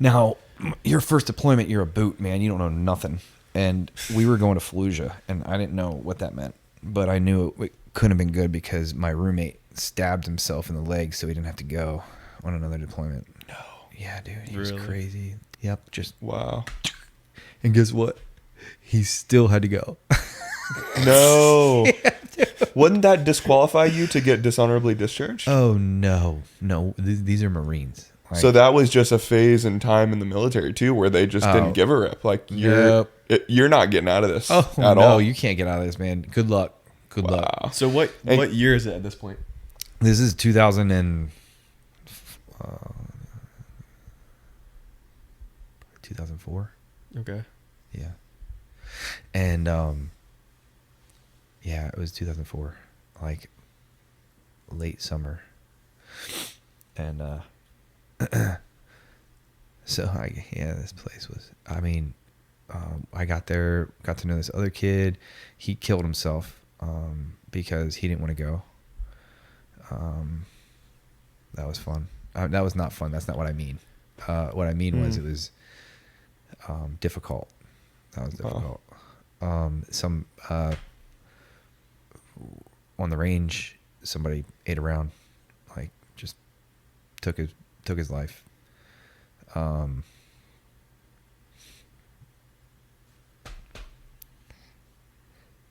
Now, your first deployment, you're a boot, man. You don't know nothing. And we were going to Fallujah, and I didn't know what that meant. But I knew it couldn't have been good because my roommate stabbed himself in the leg so he didn't have to go on another deployment. No. Yeah, dude. He was crazy. Yep. Just Wow. And guess what? He still had to go. No. Yeah, wouldn't that disqualify you to get dishonorably discharged? Oh, no. No. These are Marines. Like, so that was just a phase in time in the military too, where they just didn't give a rip. Like you're not getting out of this at all. No, you can't get out of this, man. Good luck. Good luck. So what year is it at this point? This is 2000 and 2004. Okay. Yeah. And yeah, it was 2004, like late summer. And so this place was, I mean, I got there, got to know this other kid. He killed himself because he didn't want to go. That was fun. That was not fun. That's not what I mean. What I mean was it was difficult. That was difficult. Some on the range, somebody ate around, like just took his life.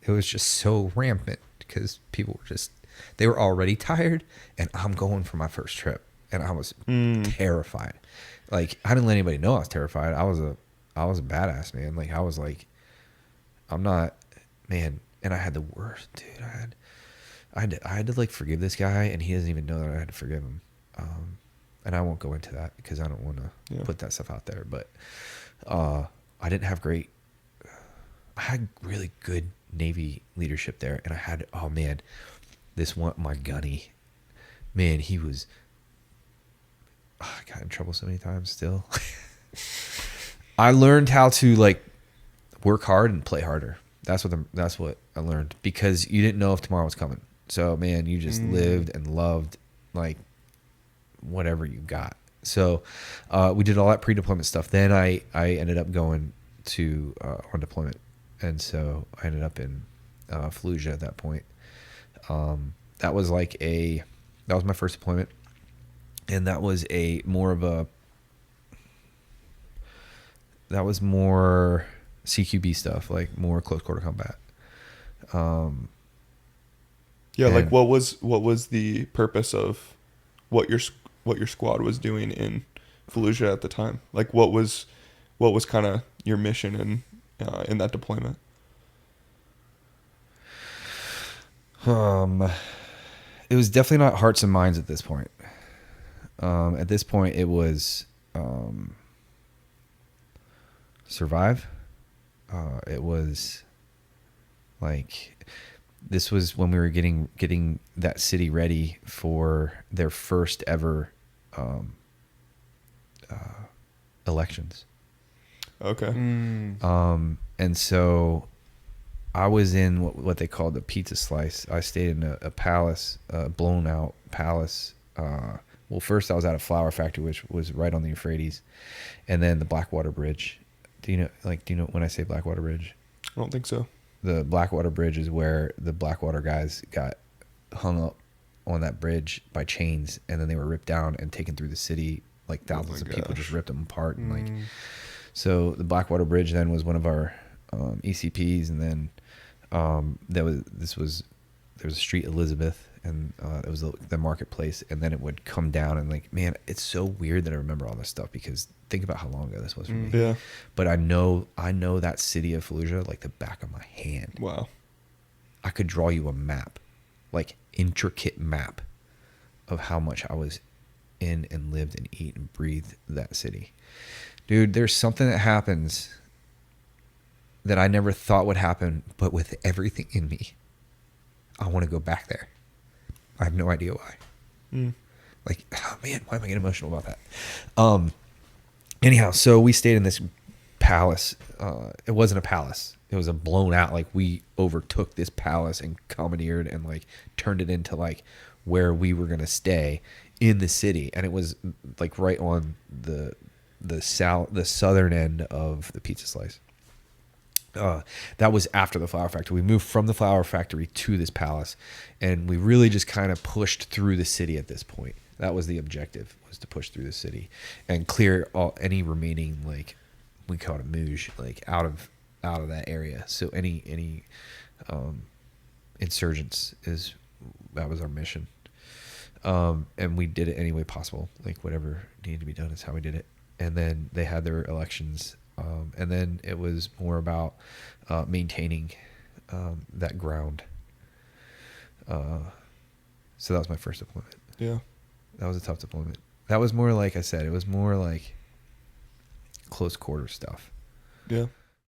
It was just so rampant because people were they were already tired, and I'm going for my first trip, and I was terrified. Like, I didn't let anybody know I was terrified. I was a badass, man. Like, I was like, I'm not, man. And I had the worst, dude. I had to like forgive this guy, and he doesn't even know that I had to forgive him. And I won't go into that because I don't want to put that stuff out there. But I didn't have I had really good Navy leadership there, and I had, oh man, this one, my gunny, man, he was, I got in trouble so many times still. I learned how to like work hard and play harder. That's what I learned, because you didn't know if tomorrow was coming. So man, you just lived and loved like whatever you got. So we did all that pre-deployment stuff. Then I ended up going to on deployment, and so I ended up in Fallujah at that point. That was my first deployment, and that was more CQB stuff, like more close quarter combat. Like what was the purpose of what your squad was doing in Fallujah at the time? Like what was kind of your mission in that deployment? It was definitely not hearts and minds at this point. At this point, it was survive. It was like, this was when we were getting that city ready for their first ever elections. Okay. And so I was in what they called the pizza slice. I stayed in a palace, blown out palace. Well, first I was at a flour factory, which was right on the Euphrates, and then the Blackwater Bridge. Do you know when I say Blackwater Bridge? I don't think so. The Blackwater Bridge is where the Blackwater guys got hung up on that bridge by chains, and then they were ripped down and taken through the city. Like thousands of people just ripped them apart, and like, so the Blackwater Bridge then was one of our ECPs, and then there was a street Elizabeth, and it was the marketplace, and then it would come down, and like, man, it's so weird that I remember all this stuff, because think about how long ago this was for me. Yeah. But I know that city of Fallujah like the back of my hand. Wow. I could draw you a map, like intricate map of how much I was in and lived and eat and breathed that city. Dude, there's something that happens that I never thought would happen, but with everything in me, I want to go back there. I have no idea why. Like, oh man, why am I getting emotional about that? Anyhow, so we stayed in this palace. It wasn't a palace. It was a blown out, like, we overtook this palace and commandeered and like turned it into like where we were going to stay in the city. And it was like right on the the southern end of the pizza slice. That was after the flour factory. We moved from the flour factory to this palace, and we really just kind of pushed through the city at this point. That was the objective, was to push through the city and clear any remaining, like, we call it mouge, like out of that area. So any insurgents, that was our mission. And we did it any way possible. Like, whatever needed to be done is how we did it. And then they had their elections. And then it was more about maintaining that ground. So that was my first deployment. Yeah. That was a tough deployment. That was more, like I said, it was more like close quarter stuff. Yeah.